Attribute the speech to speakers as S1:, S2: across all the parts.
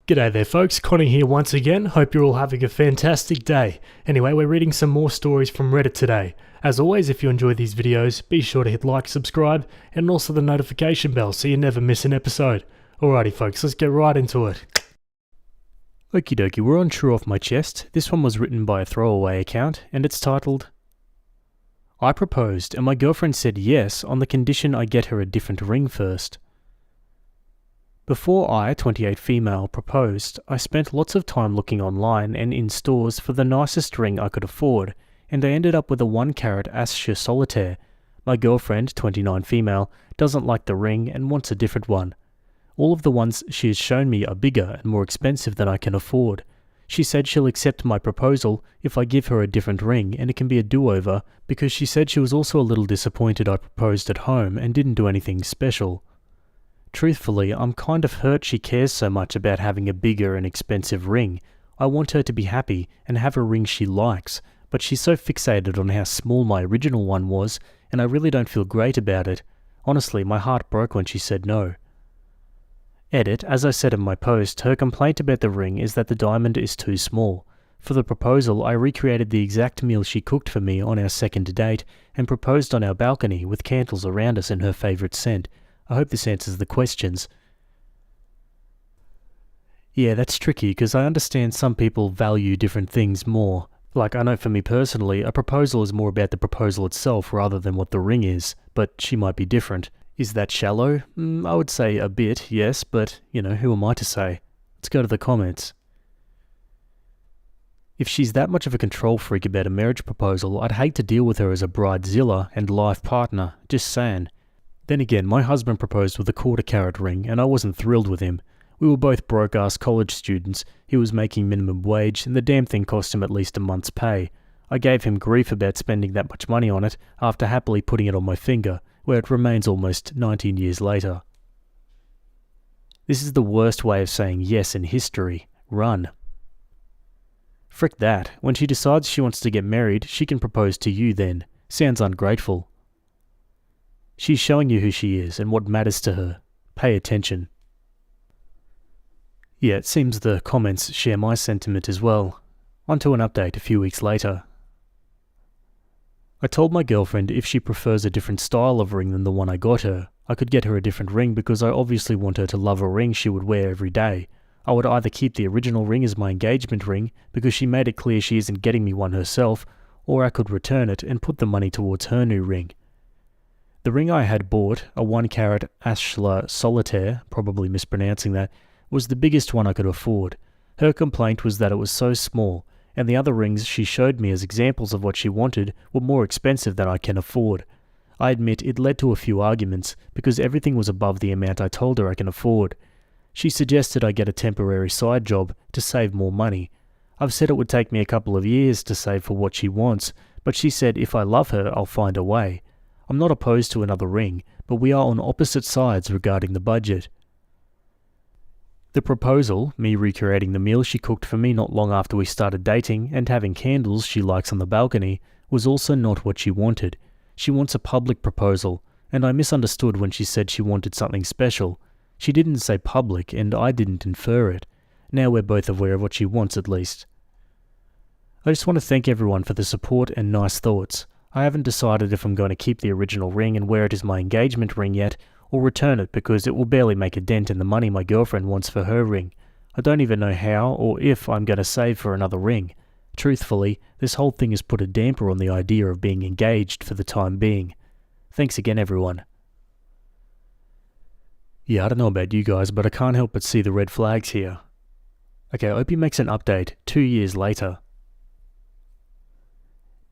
S1: G'day there folks, Connie here once again. Hope you're all having a fantastic day. Anyway, we're reading some more stories from Reddit today. As always, if you enjoy these videos, be sure to hit like, subscribe, and also the notification bell so you never miss an episode. Alrighty folks, let's get right into it. Okie dokie, we're on True Off My Chest. This one was written by a throwaway account, and it's titled, I proposed and my girlfriend said yes on the condition I get her a different ring first. Before I, 28 female, proposed, I spent lots of time looking online and in stores for the nicest ring I could afford, and I ended up with a 1-carat Asscher Solitaire. My girlfriend, 29 female, doesn't like the ring and wants a different one. All of the ones she has shown me are bigger and more expensive than I can afford. She said she'll accept my proposal if I give her a different ring and it can be a do-over, because she said she was also a little disappointed I proposed at home and didn't do anything special. Truthfully, I'm kind of hurt she cares so much about having a bigger and expensive ring. I want her to be happy and have a ring she likes, but she's so fixated on how small my original one was, and I really don't feel great about it. Honestly, my heart broke when she said no. Edit, as I said in my post, her complaint about the ring is that the diamond is too small. For the proposal, I recreated the exact meal she cooked for me on our second date and proposed on our balcony with candles around us in her favourite scent. I hope this answers the questions. Yeah, that's tricky because I understand some people value different things more. Like, I know for me personally, a proposal is more about the proposal itself rather than what the ring is, but she might be different. Is that shallow? I would say a bit, yes, but, who am I to say? Let's go to the comments. If she's that much of a control freak about a marriage proposal, I'd hate to deal with her as a bridezilla and life partner, just saying. Then again, my husband proposed with a 1/4-carat ring, and I wasn't thrilled with him. We were both broke-ass college students, he was making minimum wage, and the damn thing cost him at least a month's pay. I gave him grief about spending that much money on it, after happily putting it on my finger, where it remains almost 19 years later. This is the worst way of saying yes in history. Run. Frick that. When she decides she wants to get married, she can propose to you then. Sounds ungrateful. She's showing you who she is and what matters to her. Pay attention. Yeah, it seems the comments share my sentiment as well. On to an update a few weeks later. I told my girlfriend if she prefers a different style of ring than the one I got her, I could get her a different ring because I obviously want her to love a ring she would wear every day. I would either keep the original ring as my engagement ring because she made it clear she isn't getting me one herself, or I could return it and put the money towards her new ring. The ring I had bought, a 1-carat Asscher Solitaire, probably mispronouncing that, was the biggest one I could afford. Her complaint was that it was so small, and the other rings she showed me as examples of what she wanted were more expensive than I can afford. I admit it led to a few arguments, because everything was above the amount I told her I can afford. She suggested I get a temporary side job to save more money. I've said it would take me a couple of years to save for what she wants, but she said if I love her, I'll find a way. I'm not opposed to another ring, but we are on opposite sides regarding the budget. The proposal, me recreating the meal she cooked for me not long after we started dating and having candles she likes on the balcony, was also not what she wanted. She wants a public proposal, and I misunderstood when she said she wanted something special. She didn't say public, and I didn't infer it. Now we're both aware of what she wants at least. I just want to thank everyone for the support and nice thoughts. I haven't decided if I'm going to keep the original ring and wear it as my engagement ring yet, or return it because it will barely make a dent in the money my girlfriend wants for her ring. I don't even know how or if I'm going to save for another ring. Truthfully, this whole thing has put a damper on the idea of being engaged for the time being. Thanks again, everyone. Yeah, I don't know about you guys, but I can't help but see the red flags here. Okay, Opie makes an update 2 years later.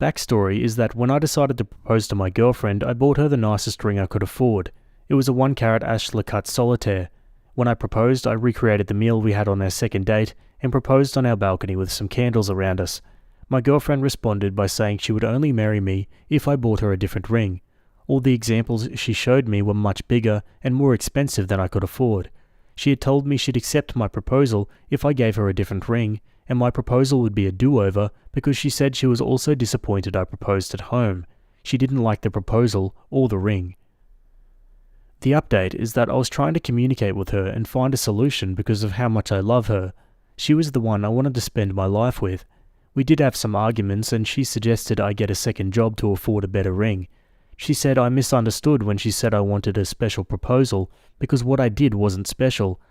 S1: Backstory is that when I decided to propose to my girlfriend, I bought her the nicest ring I could afford. It was a 1-carat Asscher Solitaire. When I proposed, I recreated the meal we had on our second date and proposed on our balcony with some candles around us. My girlfriend responded by saying she would only marry me if I bought her a different ring. All the examples she showed me were much bigger and more expensive than I could afford. She had told me she'd accept my proposal if I gave her a different ring, and my proposal would be a do-over because she said she was also disappointed I proposed at home. She didn't like the proposal or the ring. The update is that I was trying to communicate with her and find a solution because of how much I love her. She was the one I wanted to spend my life with. We did have some arguments and she suggested I get a second job to afford a better ring. She said I misunderstood when she said I wanted a special proposal because what I did wasn't special.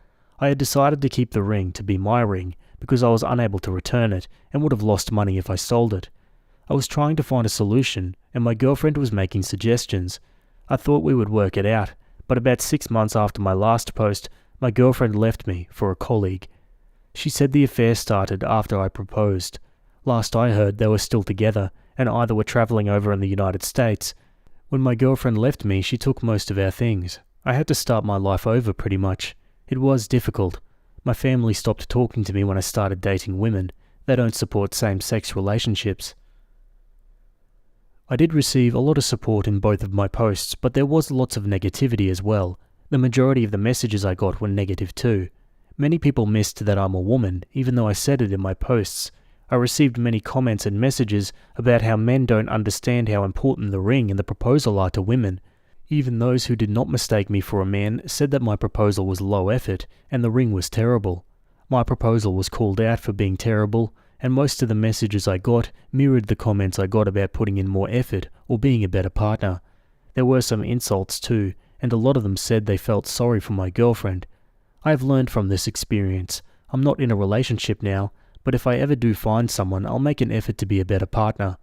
S1: I had decided to keep the ring to be my ring because I was unable to return it and would have lost money if I sold it. I was trying to find a solution and my girlfriend was making suggestions. I thought we would work it out, but about 6 months after my last post, my girlfriend left me for a colleague. She said the affair started after I proposed. Last I heard, they were still together and either were travelling over in the United States. When my girlfriend left me, she took most of our things. I had to start my life over pretty much. It was difficult. My family stopped talking to me when I started dating women. They don't support same-sex relationships. I did receive a lot of support in both of my posts, but there was lots of negativity as well. The majority of the messages I got were negative too. Many people missed that I'm a woman, even though I said it in my posts. I received many comments and messages about how men don't understand how important the ring and the proposal are to women. Even those who did not mistake me for a man said that my proposal was low effort and the ring was terrible. My proposal was called out for being terrible, and most of the messages I got mirrored the comments I got about putting in more effort or being a better partner. There were some insults too, and a lot of them said they felt sorry for my girlfriend. I have learned from this experience. I'm not in a relationship now, but if I ever do find someone, I'll make an effort to be a better partner.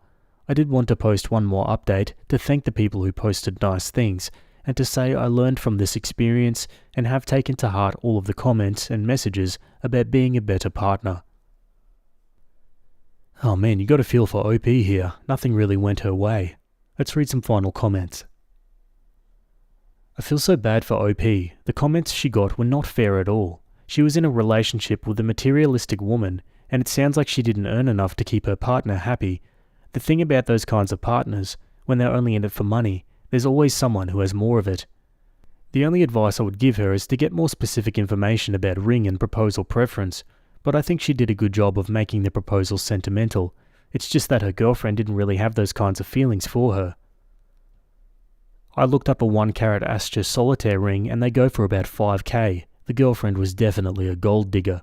S1: I did want to post one more update to thank the people who posted nice things, and to say I learned from this experience and have taken to heart all of the comments and messages about being a better partner. Oh man, you got a feel for OP here. Nothing really went her way. Let's read some final comments. I feel so bad for OP. The comments she got were not fair at all. She was in a relationship with a materialistic woman, and it sounds like she didn't earn enough to keep her partner happy. The thing about those kinds of partners, when they're only in it for money, there's always someone who has more of it. The only advice I would give her is to get more specific information about ring and proposal preference, but I think she did a good job of making the proposal sentimental. It's just that her girlfriend didn't really have those kinds of feelings for her. I looked up a 1-carat Astra solitaire ring and they go for about 5k. The girlfriend was definitely a gold digger.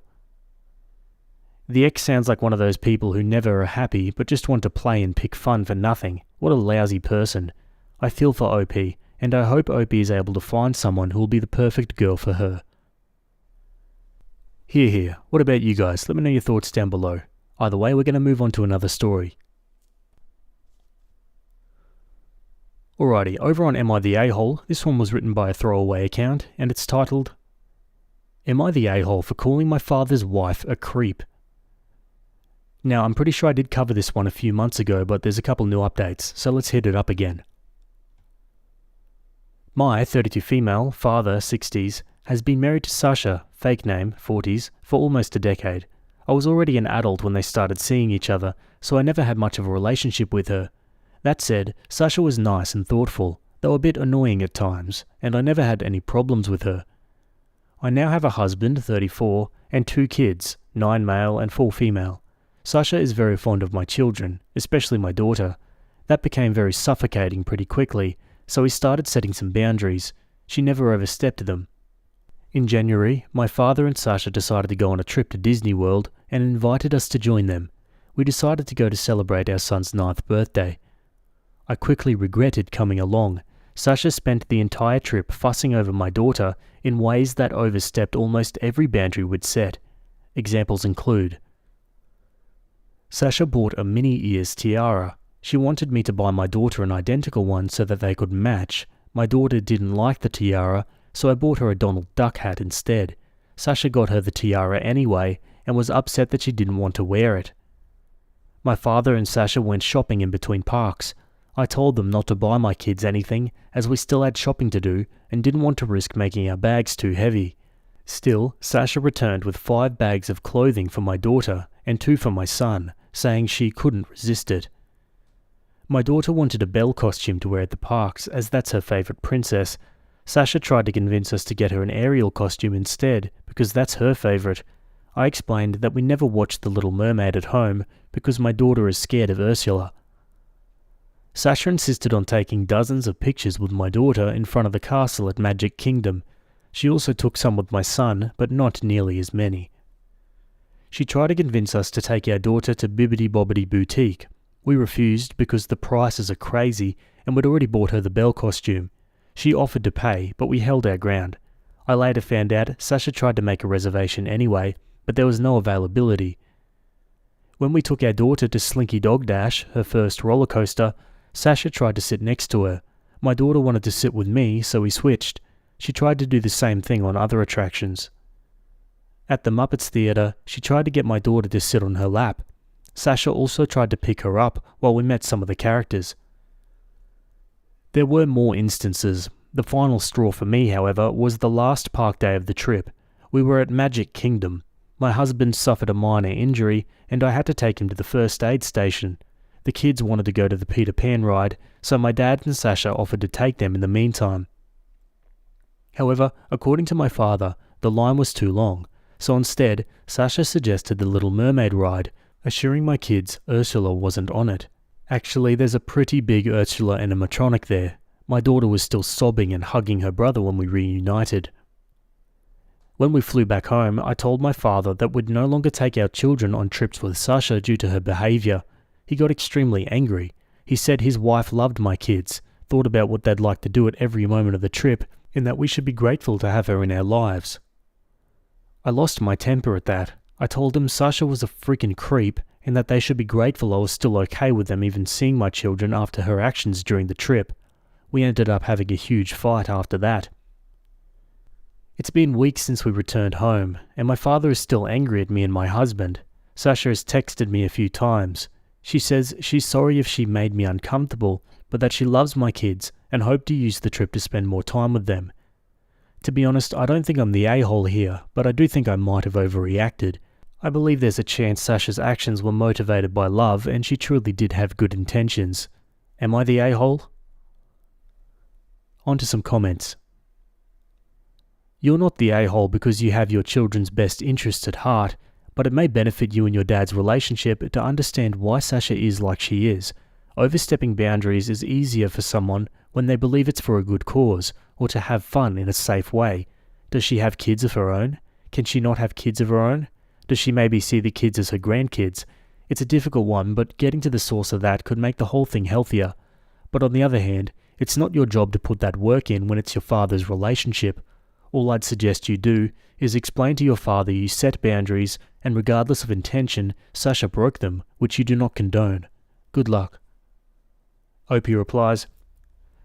S1: The ex sounds like one of those people who never are happy but just want to play and pick fun for nothing. What a lousy person. I feel for OP, and I hope OP is able to find someone who will be the perfect girl for her. Here. What about you guys? Let me know your thoughts down below. Either way, we're going to move on to another story. Alrighty, over on Am I the A-hole? This one was written by a throwaway account, and it's titled, Am I the A-hole for calling my father's wife a creep? Now, I'm pretty sure I did cover this one a few months ago, but there's a couple new updates, so let's hit it up again. My 32 female, father, 60s, has been married to Sasha, fake name, 40s, for almost a decade. I was already an adult when they started seeing each other, so I never had much of a relationship with her. That said, Sasha was nice and thoughtful, though a bit annoying at times, and I never had any problems with her. I now have a husband, 34, and 2 kids, 9 male and 4 female. Sasha is very fond of my children, especially my daughter. That became very suffocating pretty quickly, so we started setting some boundaries. She never overstepped them. In January, my father and Sasha decided to go on a trip to Disney World and invited us to join them. We decided to go to celebrate our son's 9th birthday. I quickly regretted coming along. Sasha spent the entire trip fussing over my daughter in ways that overstepped almost every boundary we'd set. Examples include: Sasha bought a mini ears tiara. She wanted me to buy my daughter an identical one so that they could match. My daughter didn't like the tiara, so I bought her a Donald Duck hat instead. Sasha got her the tiara anyway and was upset that she didn't want to wear it. My father and Sasha went shopping in between parks. I told them not to buy my kids anything as we still had shopping to do and didn't want to risk making our bags too heavy. Still, Sasha returned with 5 bags of clothing for my daughter and 2 for my son, saying she couldn't resist it. My daughter wanted a Belle costume to wear at the parks, as that's her favourite princess. Sasha tried to convince us to get her an Ariel costume instead, because that's her favourite. I explained that we never watched The Little Mermaid at home, because my daughter is scared of Ursula. Sasha insisted on taking dozens of pictures with my daughter in front of the castle at Magic Kingdom. She also took some with my son, but not nearly as many. She tried to convince us to take our daughter to Bibbidi Bobbidi Boutique. We refused because the prices are crazy and we'd already bought her the Belle costume. She offered to pay, but we held our ground. I later found out Sasha tried to make a reservation anyway, but there was no availability. When we took our daughter to Slinky Dog Dash, her first roller coaster, Sasha tried to sit next to her. My daughter wanted to sit with me, so we switched. She tried to do the same thing on other attractions. At the Muppets Theatre, she tried to get my daughter to sit on her lap. Sasha also tried to pick her up while we met some of the characters. There were more instances. The final straw for me, however, was the last park day of the trip. We were at Magic Kingdom. My husband suffered a minor injury, and I had to take him to the first aid station. The kids wanted to go to the Peter Pan ride, so my dad and Sasha offered to take them in the meantime. However, according to my father, the line was too long, so instead, Sasha suggested the Little Mermaid ride, assuring my kids Ursula wasn't on it. Actually, there's a pretty big Ursula animatronic there. My daughter was still sobbing and hugging her brother when we reunited. When we flew back home, I told my father that we'd no longer take our children on trips with Sasha due to her behaviour. He got extremely angry. He said his wife loved my kids, thought about what they'd like to do at every moment of the trip, and that we should be grateful to have her in our lives. I lost my temper at that. I told him Sasha was a freaking creep, and that they should be grateful I was still okay with them even seeing my children after her actions during the trip. We ended up having a huge fight after that. It's been weeks since we returned home, and my father is still angry at me and my husband. Sasha has texted me a few times. She says she's sorry if she made me uncomfortable, but that she loves my kids and hoped to use the trip to spend more time with them. To be honest, I don't think I'm the a-hole here, but I do think I might have overreacted. I believe there's a chance Sasha's actions were motivated by love and she truly did have good intentions. Am I the a-hole? On to some comments. You're not the a-hole because you have your children's best interests at heart, but it may benefit you and your dad's relationship to understand why Sasha is like she is. Overstepping boundaries is easier for someone when they believe it's for a good cause, or to have fun in a safe way. Does she have kids of her own? Can she not have kids of her own? Does she maybe see the kids as her grandkids? It's a difficult one, but getting to the source of that could make the whole thing healthier. But on the other hand, it's not your job to put that work in when it's your father's relationship. All I'd suggest you do is explain to your father you set boundaries, and regardless of intention, Sasha broke them, which you do not condone. Good luck. Opie replies,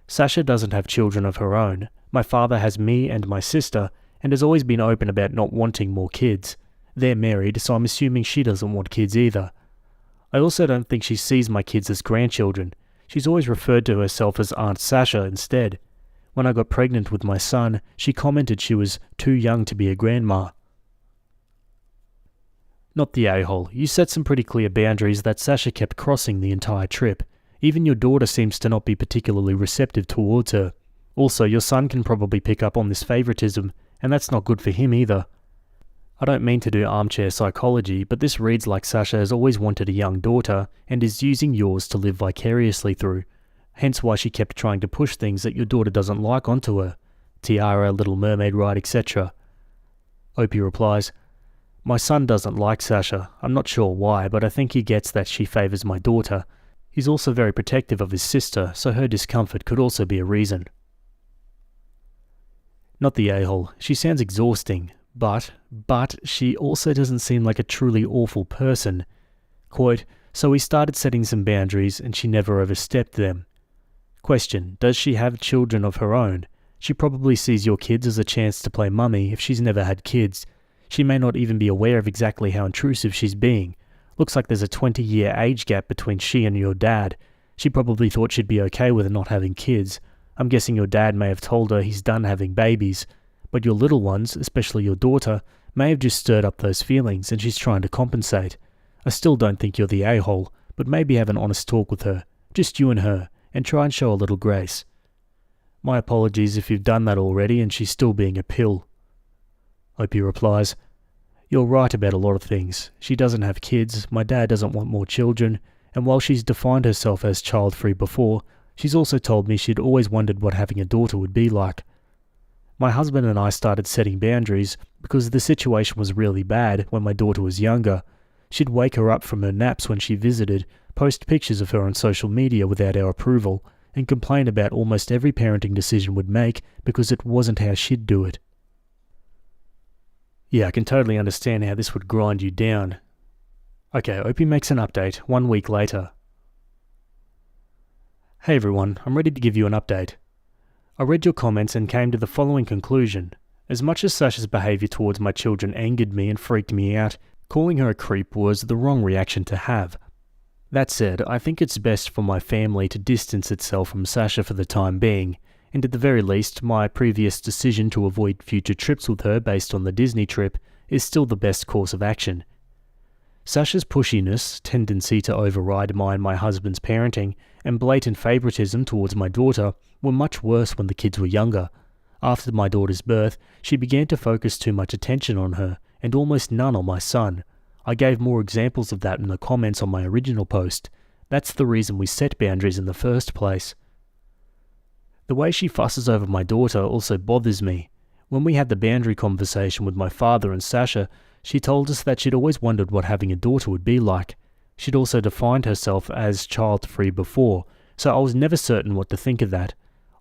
S1: Sasha doesn't have children of her own. My father has me and my sister, and has always been open about not wanting more kids. They're married, so I'm assuming she doesn't want kids either. I also don't think she sees my kids as grandchildren. She's always referred to herself as Aunt Sasha instead. When I got pregnant with my son, she commented she was too young to be a grandma. Not the a-hole. You set some pretty clear boundaries that Sasha kept crossing the entire trip. Even your daughter seems to not be particularly receptive towards her. Also, your son can probably pick up on this favoritism, and that's not good for him either. I don't mean to do armchair psychology, but this reads like Sasha has always wanted a young daughter and is using yours to live vicariously through. Hence why she kept trying to push things that your daughter doesn't like onto her. Tiara, Little Mermaid ride, etc. Opie replies, My son doesn't like Sasha. I'm not sure why, but I think he gets that she favours my daughter. He's also very protective of his sister, so her discomfort could also be a reason. Not the a-hole. She sounds exhausting, but she also doesn't seem like a truly awful person. Quote, So we started setting some boundaries and she never overstepped them. Question, does she have children of her own? She probably sees your kids as a chance to play mummy if she's never had kids. She may not even be aware of exactly how intrusive she's being. Looks like there's a 20-year age gap between she and your dad. She probably thought she'd be okay with not having kids. I'm guessing your dad may have told her he's done having babies. But your little ones, especially your daughter, may have just stirred up those feelings and she's trying to compensate. I still don't think you're the a-hole, but maybe have an honest talk with her, just you and her, and try and show a little grace. My apologies if you've done that already and she's still being a pill. Opie replies, You're right about a lot of things. She doesn't have kids, my dad doesn't want more children, and while she's defined herself as child-free before, she's also told me she'd always wondered what having a daughter would be like. My husband and I started setting boundaries because the situation was really bad when my daughter was younger. She'd wake her up from her naps when she visited, post pictures of her on social media without our approval, and complain about almost every parenting decision we'd make because it wasn't how she'd do it. Yeah, I can totally understand how this would grind you down. Okay, Opie makes an update 1 week later. Hey everyone, I'm ready to give you an update. I read your comments and came to the following conclusion. As much as Sasha's behaviour towards my children angered me and freaked me out, calling her a creep was the wrong reaction to have. That said, I think it's best for my family to distance itself from Sasha for the time being, and at the very least, my previous decision to avoid future trips with her based on the Disney trip is still the best course of action. Sasha's pushiness, tendency to override mine and my husband's parenting, and blatant favouritism towards my daughter were much worse when the kids were younger. After my daughter's birth, she began to focus too much attention on her, and almost none on my son. I gave more examples of that in the comments on my original post. That's the reason we set boundaries in the first place. The way she fusses over my daughter also bothers me. When we had the boundary conversation with my father and Sasha, she told us that she'd always wondered what having a daughter would be like. She'd also defined herself as child-free before, so I was never certain what to think of that.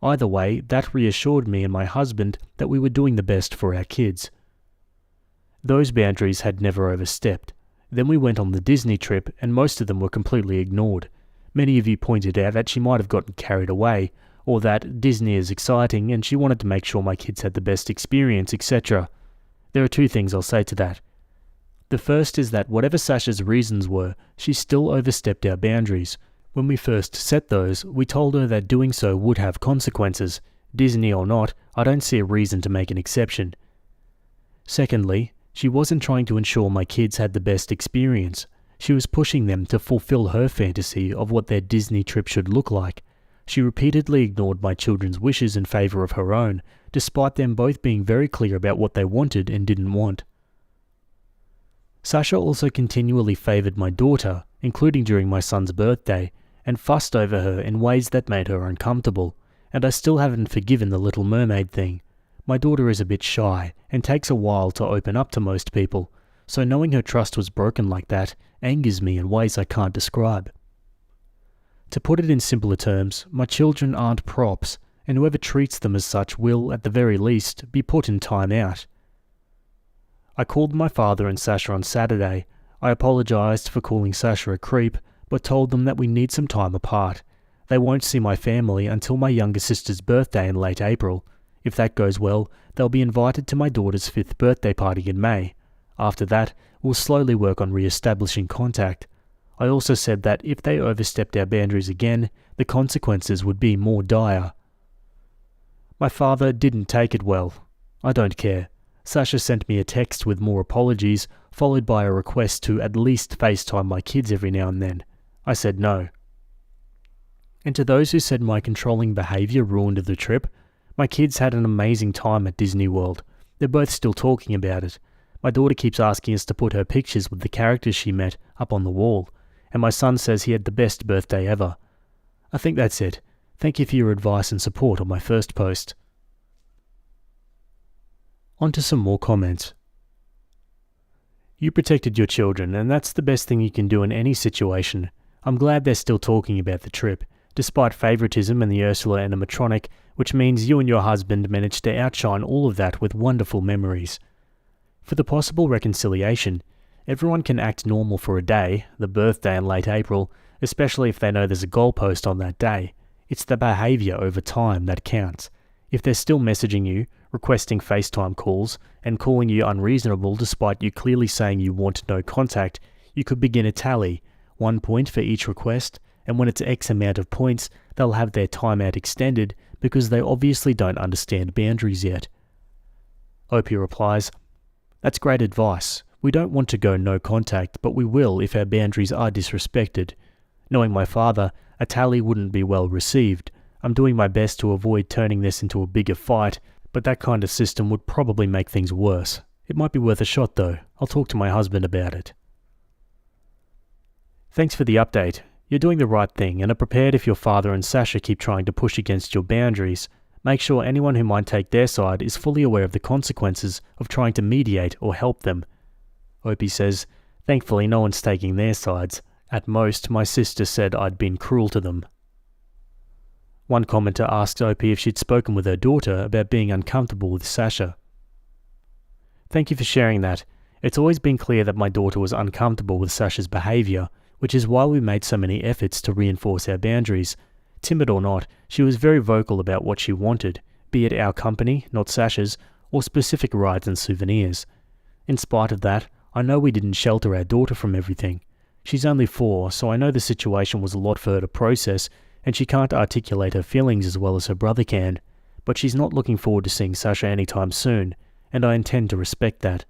S1: Either way, that reassured me and my husband that we were doing the best for our kids. Those boundaries had never overstepped. Then we went on the Disney trip, and most of them were completely ignored. Many of you pointed out that she might have gotten carried away, or that Disney is exciting and she wanted to make sure my kids had the best experience, etc. There are two things I'll say to that. The first is that whatever Sasha's reasons were, she still overstepped our boundaries. When we first set those, we told her that doing so would have consequences. Disney or not, I don't see a reason to make an exception. Secondly, she wasn't trying to ensure my kids had the best experience. She was pushing them to fulfill her fantasy of what their Disney trip should look like. She repeatedly ignored my children's wishes in favour of her own, despite them both being very clear about what they wanted and didn't want. Sasha also continually favoured my daughter, including during my son's birthday, and fussed over her in ways that made her uncomfortable, and I still haven't forgiven the Little Mermaid thing. My daughter is a bit shy, and takes a while to open up to most people, so knowing her trust was broken like that angers me in ways I can't describe. To put it in simpler terms, my children aren't props, and whoever treats them as such will, at the very least, be put in time out. I called my father and Sasha on Saturday. I apologised for calling Sasha a creep, but told them that we need some time apart. They won't see my family until my younger sister's birthday in late April. If that goes well, they'll be invited to my daughter's 5th birthday party in May. After that, we'll slowly work on re-establishing contact. I also said that if they overstepped our boundaries again, the consequences would be more dire. My father didn't take it well. I don't care. Sasha sent me a text with more apologies, followed by a request to at least FaceTime my kids every now and then. I said no. And to those who said my controlling behaviour ruined the trip, my kids had an amazing time at Disney World. They're both still talking about it. My daughter keeps asking us to put her pictures with the characters she met up on the wall, and my son says he had the best birthday ever. I think that's it. Thank you for your advice and support on my first post. On to some more comments. You protected your children, and that's the best thing you can do in any situation. I'm glad they're still talking about the trip, despite favouritism and the Ursula animatronic, which means you and your husband managed to outshine all of that with wonderful memories. For the possible reconciliation, everyone can act normal for a day, the birthday in late April, especially if they know there's a goalpost on that day. It's the behaviour over time that counts. If they're still messaging you, requesting FaceTime calls, and calling you unreasonable despite you clearly saying you want no contact, you could begin a tally, 1 point for each request, and when it's X amount of points, they'll have their timeout extended because they obviously don't understand boundaries yet. Opie replies, "That's great advice. We don't want to go no contact, but we will if our boundaries are disrespected. Knowing my father, a tally wouldn't be well received. I'm doing my best to avoid turning this into a bigger fight, but that kind of system would probably make things worse. It might be worth a shot though. I'll talk to my husband about it." Thanks for the update. You're doing the right thing and are prepared if your father and Sasha keep trying to push against your boundaries. Make sure anyone who might take their side is fully aware of the consequences of trying to mediate or help them. Opie says, thankfully no one's taking their sides. At most, my sister said I'd been cruel to them. One commenter asked Opie if she'd spoken with her daughter about being uncomfortable with Sasha. Thank you for sharing that. It's always been clear that my daughter was uncomfortable with Sasha's behaviour, which is why we made so many efforts to reinforce our boundaries. Timid or not, she was very vocal about what she wanted, be it our company, not Sasha's, or specific rides and souvenirs. In spite of that, I know we didn't shelter our daughter from everything. She's only 4, so I know the situation was a lot for her to process, and she can't articulate her feelings as well as her brother can, but she's not looking forward to seeing Sasha anytime soon, and I intend to respect that.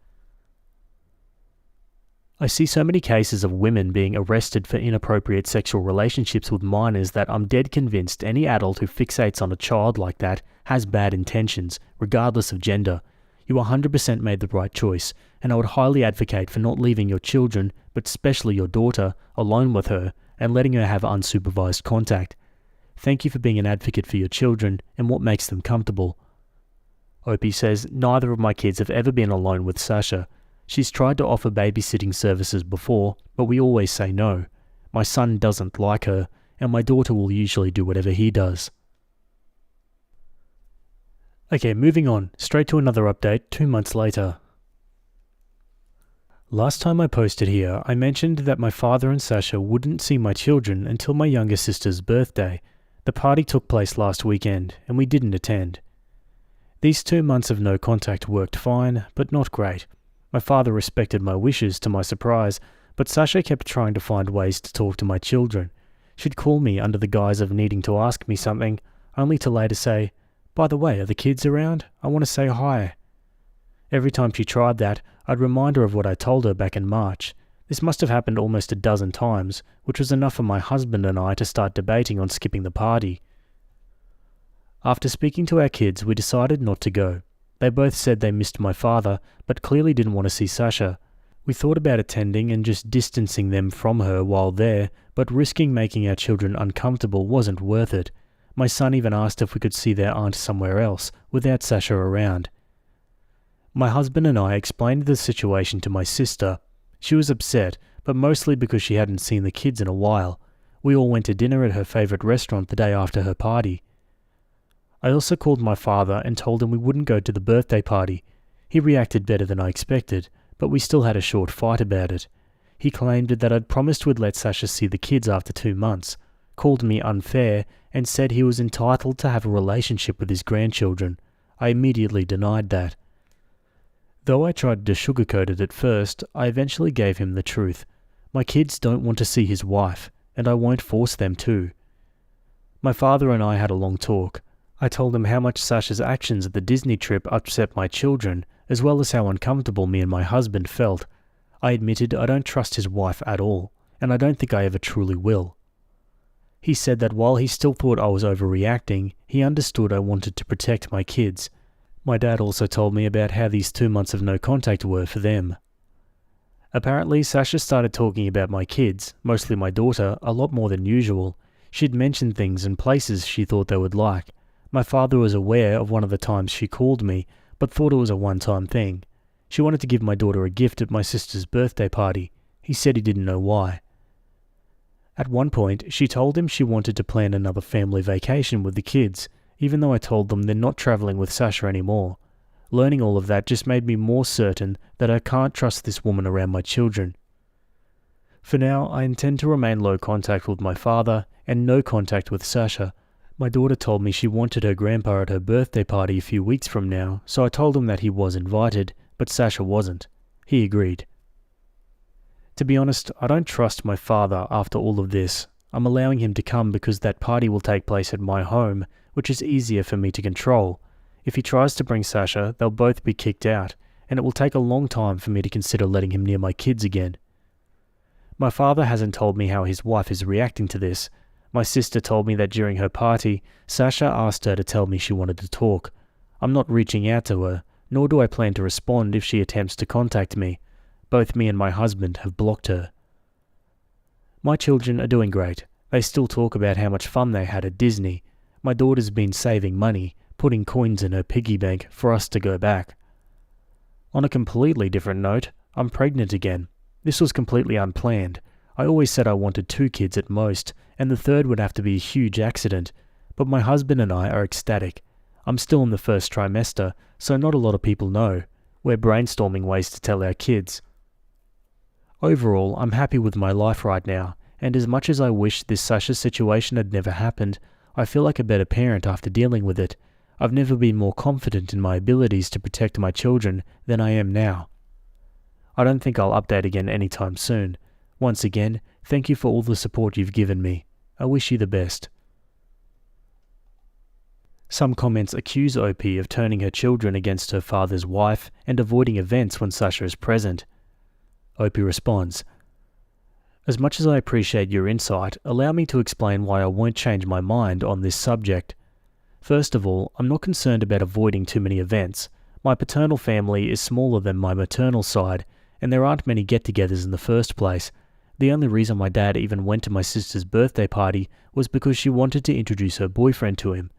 S1: I see so many cases of women being arrested for inappropriate sexual relationships with minors that I'm dead convinced any adult who fixates on a child like that has bad intentions, regardless of gender. You 100% made the right choice, and I would highly advocate for not leaving your children, but especially your daughter, alone with her and letting her have unsupervised contact. Thank you for being an advocate for your children and what makes them comfortable. Opie says, neither of my kids have ever been alone with Sasha. She's tried to offer babysitting services before, but we always say no. My son doesn't like her, and my daughter will usually do whatever he does. Okay, moving on, straight to another update 2 months later. Last time I posted here, I mentioned that my father and Sasha wouldn't see my children until my younger sister's birthday. The party took place last weekend, and we didn't attend. These 2 months of no contact worked fine, but not great. My father respected my wishes to my surprise, but Sasha kept trying to find ways to talk to my children. She'd call me under the guise of needing to ask me something, only to later say, "By the way, are the kids around? I want to say hi." Every time she tried that, I'd remind her of what I told her back in March. This must have happened almost a dozen times, which was enough for my husband and I to start debating on skipping the party. After speaking to our kids, we decided not to go. They both said they missed my father, but clearly didn't want to see Sasha. We thought about attending and just distancing them from her while there, but risking making our children uncomfortable wasn't worth it. My son even asked if we could see their aunt somewhere else, without Sasha around. My husband and I explained the situation to my sister. She was upset, but mostly because she hadn't seen the kids in a while. We all went to dinner at her favourite restaurant the day after her party. I also called my father and told him we wouldn't go to the birthday party. He reacted better than I expected, but we still had a short fight about it. He claimed that I'd promised we'd let Sasha see the kids after 2 months, called me unfair, and said he was entitled to have a relationship with his grandchildren. I immediately denied that. Though I tried to sugarcoat it at first, I eventually gave him the truth. My kids don't want to see his wife, and I won't force them to. My father and I had a long talk. I told him how much Sasha's actions at the Disney trip upset my children, as well as how uncomfortable me and my husband felt. I admitted I don't trust his wife at all, and I don't think I ever truly will. He said that while he still thought I was overreacting, he understood I wanted to protect my kids. My dad also told me about how these 2 months of no contact were for them. Apparently, Sasha started talking about my kids, mostly my daughter, a lot more than usual. She'd mentioned things and places she thought they would like. My father was aware of one of the times she called me, but thought it was a one-time thing. She wanted to give my daughter a gift at my sister's birthday party. He said he didn't know why. At one point, she told him she wanted to plan another family vacation with the kids, even though I told them they're not travelling with Sasha anymore. Learning all of that just made me more certain that I can't trust this woman around my children. For now, I intend to remain low contact with my father and no contact with Sasha. My daughter told me she wanted her grandpa at her birthday party a few weeks from now, so I told him that he was invited, but Sasha wasn't. He agreed. To be honest, I don't trust my father after all of this. I'm allowing him to come because that party will take place at my home, which is easier for me to control. If he tries to bring Sasha, they'll both be kicked out, and it will take a long time for me to consider letting him near my kids again. My father hasn't told me how his wife is reacting to this. My sister told me that during her party, Sasha asked her to tell me she wanted to talk. I'm not reaching out to her, nor do I plan to respond if she attempts to contact me. Both me and my husband have blocked her. My children are doing great. They still talk about how much fun they had at Disney. My daughter's been saving money, putting coins in her piggy bank for us to go back. On a completely different note, I'm pregnant again. This was completely unplanned. I always said I wanted 2 kids at most, and the third would have to be a huge accident. But my husband and I are ecstatic. I'm still in the first trimester, so not a lot of people know. We're brainstorming ways to tell our kids. Overall, I'm happy with my life right now, and as much as I wish this Sasha situation had never happened, I feel like a better parent after dealing with it. I've never been more confident in my abilities to protect my children than I am now. I don't think I'll update again anytime soon. Once again, thank you for all the support you've given me. I wish you the best. Some comments accuse OP of turning her children against her father's wife and avoiding events when Sasha is present. OP responds, "As much as I appreciate your insight, allow me to explain why I won't change my mind on this subject. First of all, I'm not concerned about avoiding too many events. My paternal family is smaller than my maternal side, and there aren't many get-togethers in the first place. The only reason my dad even went to my sister's birthday party was because she wanted to introduce her boyfriend to him.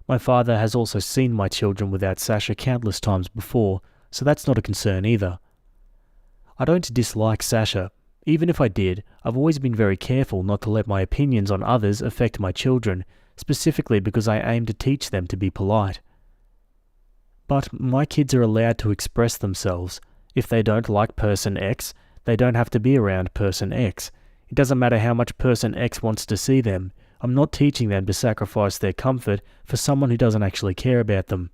S1: My father has also seen my children without Sasha countless times before, so that's not a concern either. I don't dislike Sasha. Even if I did, I've always been very careful not to let my opinions on others affect my children, specifically because I aim to teach them to be polite. But my kids are allowed to express themselves. If they don't like person X, they don't have to be around person X. It doesn't matter how much person X wants to see them. I'm not teaching them to sacrifice their comfort for someone who doesn't actually care about them.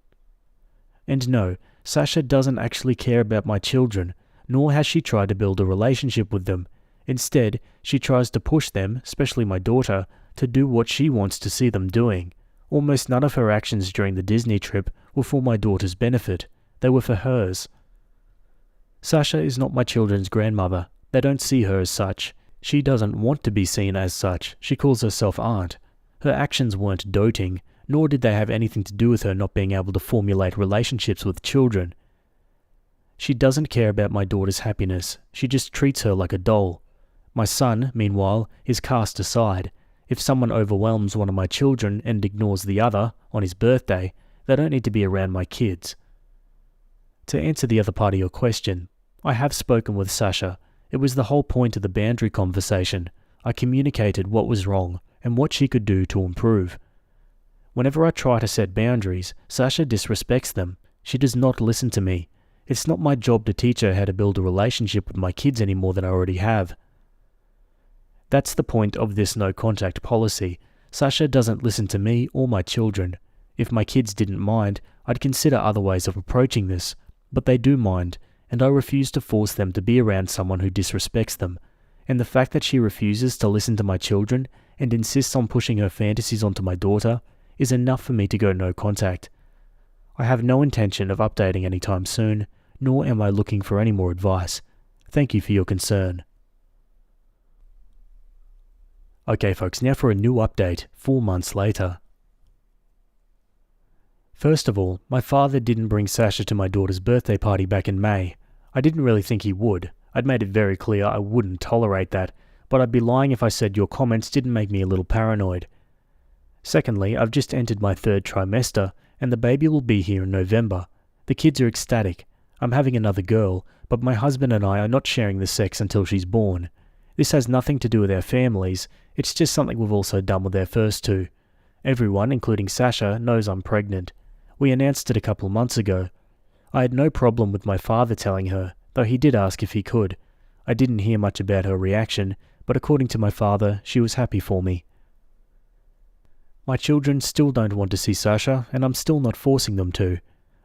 S1: And no, Sasha doesn't actually care about my children, nor has she tried to build a relationship with them. Instead, she tries to push them, especially my daughter, to do what she wants to see them doing. Almost none of her actions during the Disney trip were for my daughter's benefit. They were for hers. Sasha is not my children's grandmother. They don't see her as such. She doesn't want to be seen as such. She calls herself aunt. Her actions weren't doting, nor did they have anything to do with her not being able to formulate relationships with children. She doesn't care about my daughter's happiness. She just treats her like a doll. My son, meanwhile, is cast aside. If someone overwhelms one of my children and ignores the other on his birthday, they don't need to be around my kids. To answer the other part of your question, I have spoken with Sasha. It was the whole point of the boundary conversation. I communicated what was wrong and what she could do to improve. Whenever I try to set boundaries, Sasha disrespects them. She does not listen to me. It's not my job to teach her how to build a relationship with my kids any more than I already have. That's the point of this no-contact policy. Sasha doesn't listen to me or my children. If my kids didn't mind, I'd consider other ways of approaching this, but they do mind, and I refuse to force them to be around someone who disrespects them. And the fact that she refuses to listen to my children and insists on pushing her fantasies onto my daughter is enough for me to go no contact. I have no intention of updating anytime soon, nor am I looking for any more advice. Thank you for your concern. Okay folks, now for a new update, 4 months later. First of all, my father didn't bring Sasha to my daughter's birthday party back in May. I didn't really think he would. I'd made it very clear I wouldn't tolerate that, but I'd be lying if I said your comments didn't make me a little paranoid. Secondly, I've just entered my 3rd trimester, and the baby will be here in November. The kids are ecstatic. I'm having another girl, but my husband and I are not sharing the sex until she's born. This has nothing to do with our families, it's just something we've also done with our first 2. Everyone, including Sasha, knows I'm pregnant. We announced it a couple of months ago. I had no problem with my father telling her, though he did ask if he could. I didn't hear much about her reaction, but according to my father, she was happy for me. My children still don't want to see Sasha, and I'm still not forcing them to.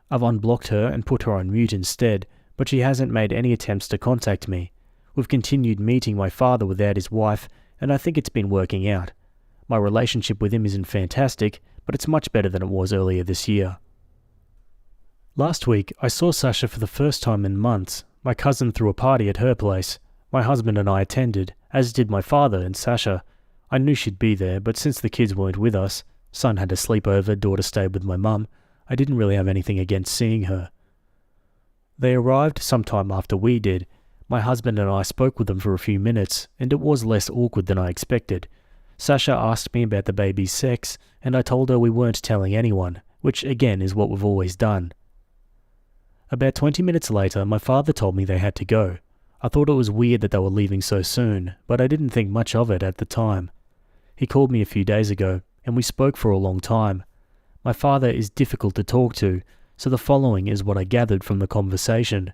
S1: I've unblocked her and put her on mute instead, but she hasn't made any attempts to contact me. We've continued meeting my father without his wife, and I think it's been working out. My relationship with him isn't fantastic, but it's much better than it was earlier this year. Last week, I saw Sasha for the first time in months. My cousin threw a party at her place. My husband and I attended, as did my father and Sasha. I knew she'd be there, but since the kids weren't with us, son had a sleepover, daughter stayed with my mum, I didn't really have anything against seeing her. They arrived sometime after we did. My husband and I spoke with them for a few minutes, and it was less awkward than I expected. Sasha asked me about the baby's sex, and I told her we weren't telling anyone, which again is what we've always done. About 20 minutes later, my father told me they had to go. I thought it was weird that they were leaving so soon, but I didn't think much of it at the time. He called me a few days ago, and we spoke for a long time. My father is difficult to talk to, so the following is what I gathered from the conversation.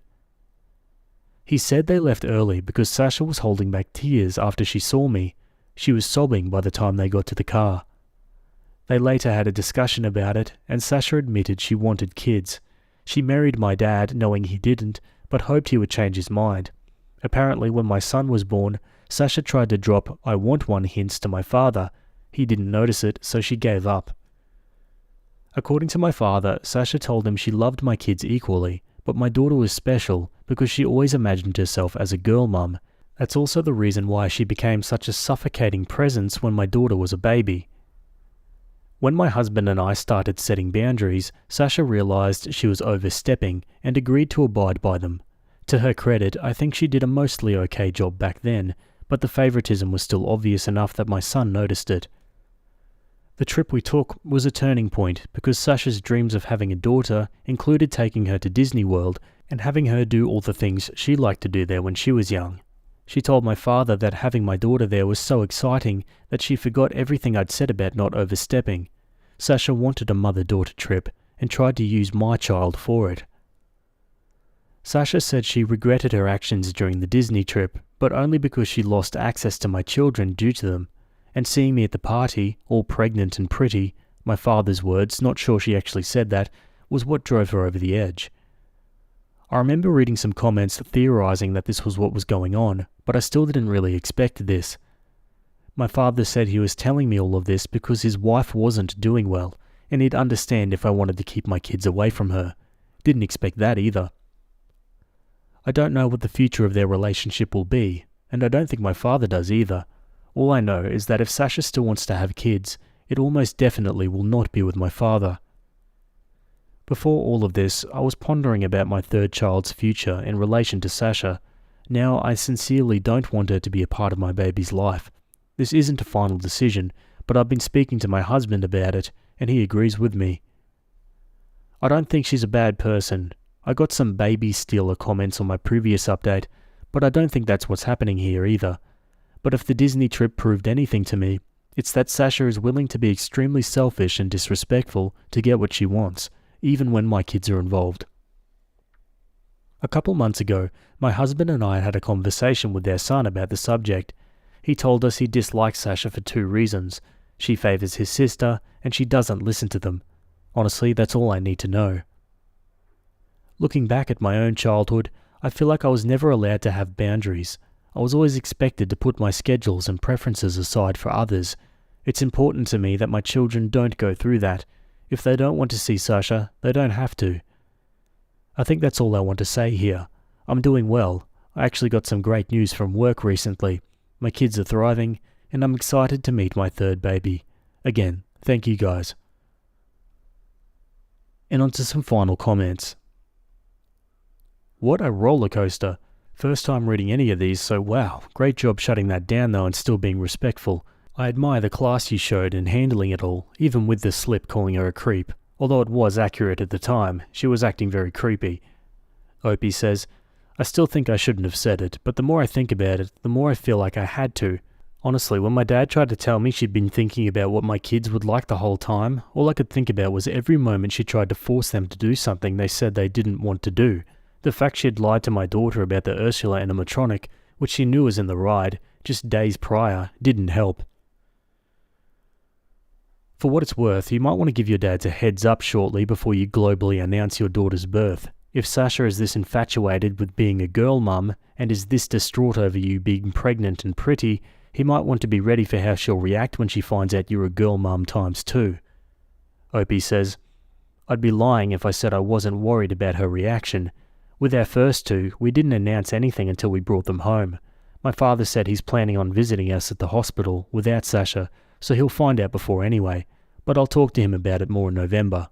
S1: He said they left early because Sasha was holding back tears after she saw me. She was sobbing by the time they got to the car. They later had a discussion about it, and Sasha admitted she wanted kids. She married my dad knowing he didn't, but hoped he would change his mind. Apparently when my son was born, Sasha tried to drop "I want one" hints to my father. He didn't notice it, so she gave up. According to my father, Sasha told him she loved my kids equally, but my daughter was special because she always imagined herself as a girl mum. That's also the reason why she became such a suffocating presence when my daughter was a baby. When my husband and I started setting boundaries, Sasha realised she was overstepping and agreed to abide by them. To her credit, I think she did a mostly okay job back then, but the favouritism was still obvious enough that my son noticed it. The trip we took was a turning point because Sasha's dreams of having a daughter included taking her to Disney World and having her do all the things she liked to do there when she was young. She told my father that having my daughter there was so exciting that she forgot everything I'd said about not overstepping. Sasha wanted a mother-daughter trip and tried to use my child for it. Sasha said she regretted her actions during the Disney trip, but only because she lost access to my children due to them. And seeing me at the party, all pregnant and pretty, my father's words, not sure she actually said that, was what drove her over the edge. I remember reading some comments theorising that this was what was going on, but I still didn't really expect this. My father said he was telling me all of this because his wife wasn't doing well, and he'd understand if I wanted to keep my kids away from her. Didn't expect that either. I don't know what the future of their relationship will be, and I don't think my father does either. All I know is that if Sasha still wants to have kids, it almost definitely will not be with my father. Before all of this, I was pondering about my third child's future in relation to Sasha. Now I sincerely don't want her to be a part of my baby's life. This isn't a final decision, but I've been speaking to my husband about it, and he agrees with me. I don't think she's a bad person. I got some baby stealer comments on my previous update, but I don't think that's what's happening here either. But if the Disney trip proved anything to me, it's that Sasha is willing to be extremely selfish and disrespectful to get what she wants, even when my kids are involved. A couple months ago, my husband and I had a conversation with their son about the subject. He told us he dislikes Sasha for 2 reasons. She favours his sister, and she doesn't listen to them. Honestly, that's all I need to know. Looking back at my own childhood, I feel like I was never allowed to have boundaries. I was always expected to put my schedules and preferences aside for others. It's important to me that my children don't go through that. If they don't want to see Sasha, they don't have to. I think that's all I want to say here. I'm doing well. I actually got some great news from work recently. My kids are thriving, and I'm excited to meet my third baby. Again, thank you guys. And on to some final comments. What a roller coaster. First time reading any of these, so wow, great job shutting that down though and still being respectful. I admire the class you showed in handling it all, even with the slip calling her a creep. Although it was accurate at the time, she was acting very creepy. Opie says, I still think I shouldn't have said it, but the more I think about it, the more I feel like I had to. Honestly, when my dad tried to tell me she'd been thinking about what my kids would like the whole time, all I could think about was every moment she tried to force them to do something they said they didn't want to do. The fact she had lied to my daughter about the Ursula animatronic, which she knew was in the ride, just days prior, didn't help. For what it's worth, you might want to give your dads a heads up shortly before you globally announce your daughter's birth. If Sasha is this infatuated with being a girl mum, and is this distraught over you being pregnant and pretty, he might want to be ready for how she'll react when she finds out you're a girl mum ×2. Opie says, I'd be lying if I said I wasn't worried about her reaction. With our first 2, we didn't announce anything until we brought them home. My father said he's planning on visiting us at the hospital without Sasha, so he'll find out before anyway, but I'll talk to him about it more in November.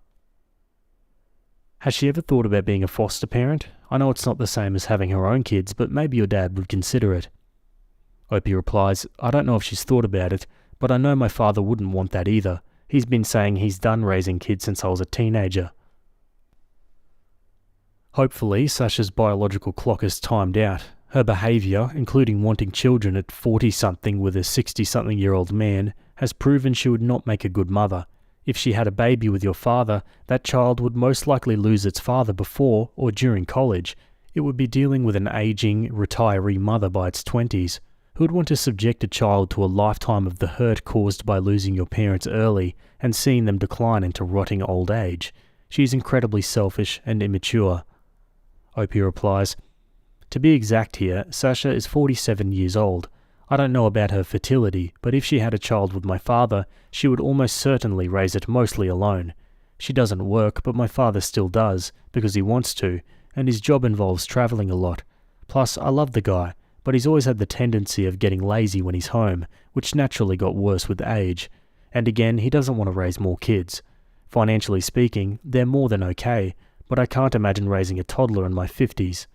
S1: Has she ever thought about being a foster parent? I know it's not the same as having her own kids, but maybe your dad would consider it. Opie replies, I don't know if she's thought about it, but I know my father wouldn't want that either. He's been saying he's done raising kids since I was a teenager. Hopefully, Sasha's biological clock is timed out. Her behaviour, including wanting children at 40-something with a 60-something-year-old man, has proven she would not make a good mother. If she had a baby with your father, that child would most likely lose its father before or during college. It would be dealing with an ageing, retiree mother by its 20s. Who would want to subject a child to a lifetime of the hurt caused by losing your parents early and seeing them decline into rotting old age? She is incredibly selfish and immature. Opie replies, "To be exact here, Sasha is 47 years old. I don't know about her fertility, but if she had a child with my father, she would almost certainly raise it mostly alone. She doesn't work, but my father still does, because he wants to, and his job involves travelling a lot. Plus, I love the guy, but he's always had the tendency of getting lazy when he's home, which naturally got worse with age. And again, he doesn't want to raise more kids. Financially speaking, they're more than okay, but I can't imagine raising a toddler in my 50s.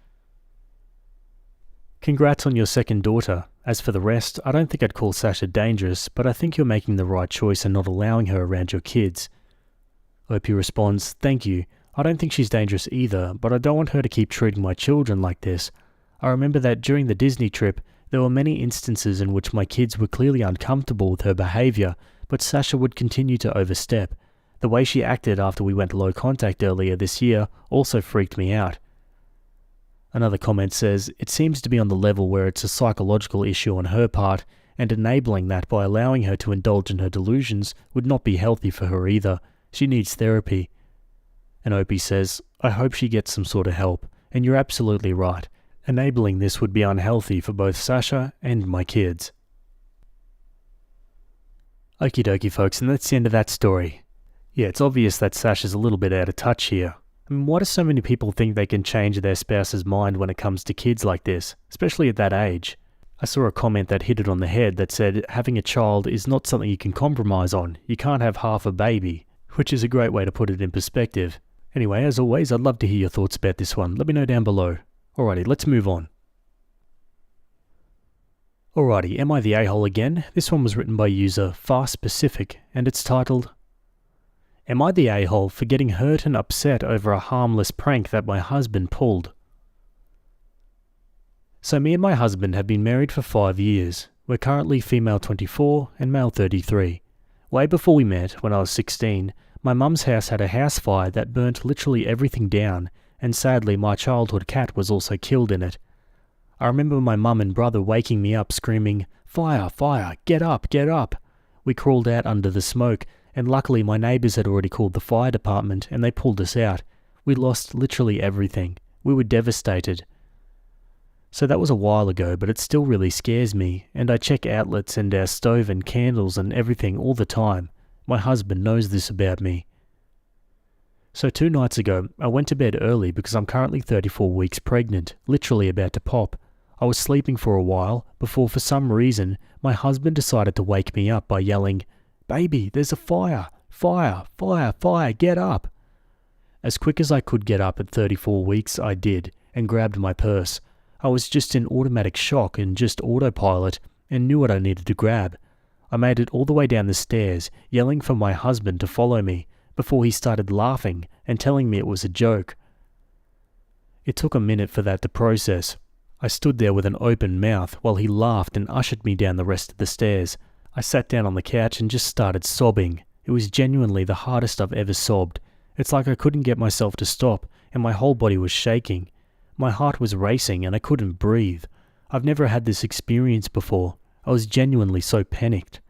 S1: Congrats on your second daughter. As for the rest, I don't think I'd call Sasha dangerous, but I think you're making the right choice in not allowing her around your kids." Opie responds, "Thank you. I don't think she's dangerous either, but I don't want her to keep treating my children like this. I remember that during the Disney trip, there were many instances in which my kids were clearly uncomfortable with her behaviour, but Sasha would continue to overstep. The way she acted after we went low contact earlier this year also freaked me out." Another comment says, "It seems to be on the level where it's a psychological issue on her part, and enabling that by allowing her to indulge in her delusions would not be healthy for her either. She needs therapy." And Opie says, "I hope she gets some sort of help, and you're absolutely right. Enabling this would be unhealthy for both Sasha and my kids." Okie dokie folks, and that's the end of that story. Yeah, it's obvious that Sasha's a little bit out of touch here. I mean, why do so many people think they can change their spouse's mind when it comes to kids like this, especially at that age? I saw a comment that hit it on the head that said having a child is not something you can compromise on. You can't have half a baby, which is a great way to put it in perspective. Anyway, as always, I'd love to hear your thoughts about this one. Let me know down below. Alrighty, let's move on. Alrighty, am I the a-hole again? This one was written by user Fast Pacific, and it's titled, "Am I the a-hole for getting hurt and upset over a harmless prank that my husband pulled?" So me and my husband have been married for 5 years. We're currently female 24 and male 33. Way before we met, when I was 16, my mum's house had a house fire that burnt literally everything down, and sadly my childhood cat was also killed in it. I remember my mum and brother waking me up screaming, "Fire, fire, get up, get up." We crawled out under the smoke, and luckily my neighbours had already called the fire department and they pulled us out. We lost literally everything. We were devastated. So that was a while ago, but it still really scares me, and I check outlets and our stove and candles and everything all the time. My husband knows this about me. So 2 nights ago, I went to bed early because I'm currently 34 weeks pregnant, literally about to pop. I was sleeping for a while before, for some reason, my husband decided to wake me up by yelling, "Baby, there's a fire! Fire! Fire! Fire! Get up!" As quick as I could get up at 34 weeks, I did, and grabbed my purse. I was just in automatic shock and just autopilot, and knew what I needed to grab. I made it all the way down the stairs, yelling for my husband to follow me, before he started laughing and telling me it was a joke. It took a minute for that to process. I stood there with an open mouth while he laughed and ushered me down the rest of the stairs. I sat down on the couch and just started sobbing. It was genuinely the hardest I've ever sobbed. It's like I couldn't get myself to stop, and my whole body was shaking. My heart was racing and I couldn't breathe. I've never had this experience before. I was genuinely so panicked.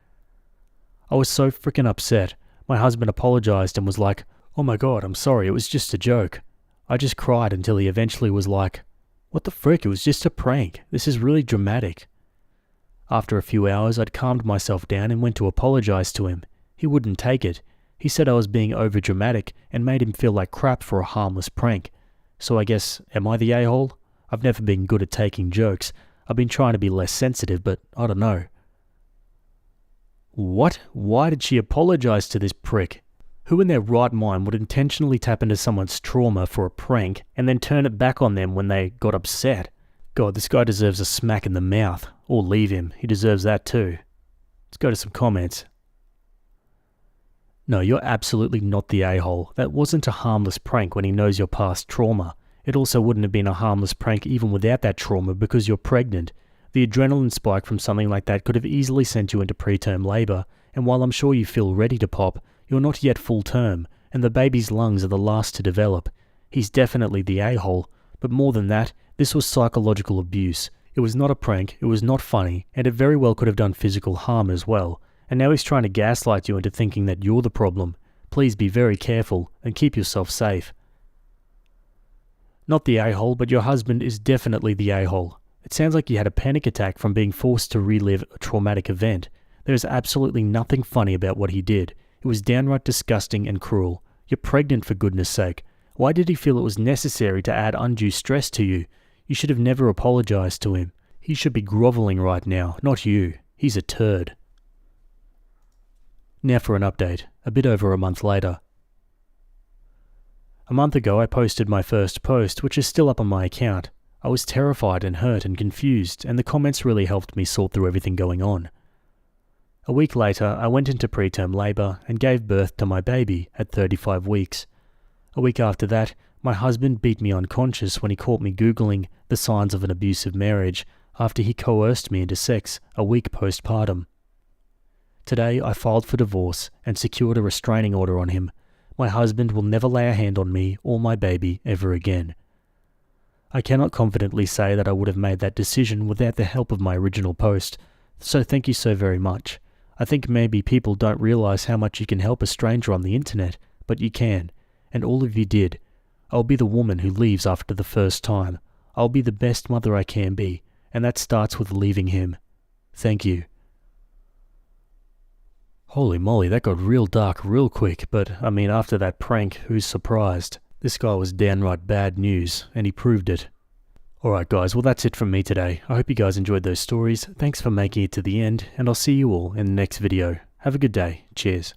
S1: I was so freaking upset. My husband apologized and was like, "Oh my god, I'm sorry, it was just a joke." I just cried until he eventually was like, "What the frick, it was just a prank. This is really dramatic." After a few hours, I'd calmed myself down and went to apologize to him. He wouldn't take it. He said I was being overdramatic and made him feel like crap for a harmless prank. So I guess, am I the a-hole? I've never been good at taking jokes. I've been trying to be less sensitive, but I don't know. What? Why did she apologize to this prick? Who in their right mind would intentionally tap into someone's trauma for a prank and then turn it back on them when they got upset? God, this guy deserves a smack in the mouth. Or leave him. He deserves that too. Let's go to some comments. No, you're absolutely not the a-hole. That wasn't a harmless prank when he knows your past trauma. It also wouldn't have been a harmless prank even without that trauma because you're pregnant. The adrenaline spike from something like that could have easily sent you into preterm labour, and while I'm sure you feel ready to pop, you're not yet full term, and the baby's lungs are the last to develop. He's definitely the a-hole, but more than that, this was psychological abuse. It was not a prank, it was not funny, and it very well could have done physical harm as well. And now he's trying to gaslight you into thinking that you're the problem. Please be very careful and keep yourself safe. Not the a-hole, but your husband is definitely the a-hole. It sounds like you had a panic attack from being forced to relive a traumatic event. There is absolutely nothing funny about what he did. It was downright disgusting and cruel. You're pregnant, for goodness sake. Why did he feel it was necessary to add undue stress to you? You should have never apologized to him. He should be groveling right now, not you. He's a turd. Now for an update, a bit over a month later. A month ago I posted my first post, which is still up on my account. I was terrified and hurt and confused, and the comments really helped me sort through everything going on. A week later, I went into preterm labour and gave birth to my baby at 35 weeks. A week after that, my husband beat me unconscious when he caught me Googling the signs of an abusive marriage after he coerced me into sex a week postpartum. Today, I filed for divorce and secured a restraining order on him. My husband will never lay a hand on me or my baby ever again. I cannot confidently say that I would have made that decision without the help of my original post, so thank you so very much. I think maybe people don't realize how much you can help a stranger on the internet, but you can, and all of you did. I'll be the woman who leaves after the first time. I'll be the best mother I can be, and that starts with leaving him. Thank you. Holy moly, that got real dark real quick, but I mean, after that prank, who's surprised? This guy was downright bad news, and he proved it. Alright guys, well that's it from me today. I hope you guys enjoyed those stories. Thanks for making it to the end, and I'll see you all in the next video. Have a good day. Cheers.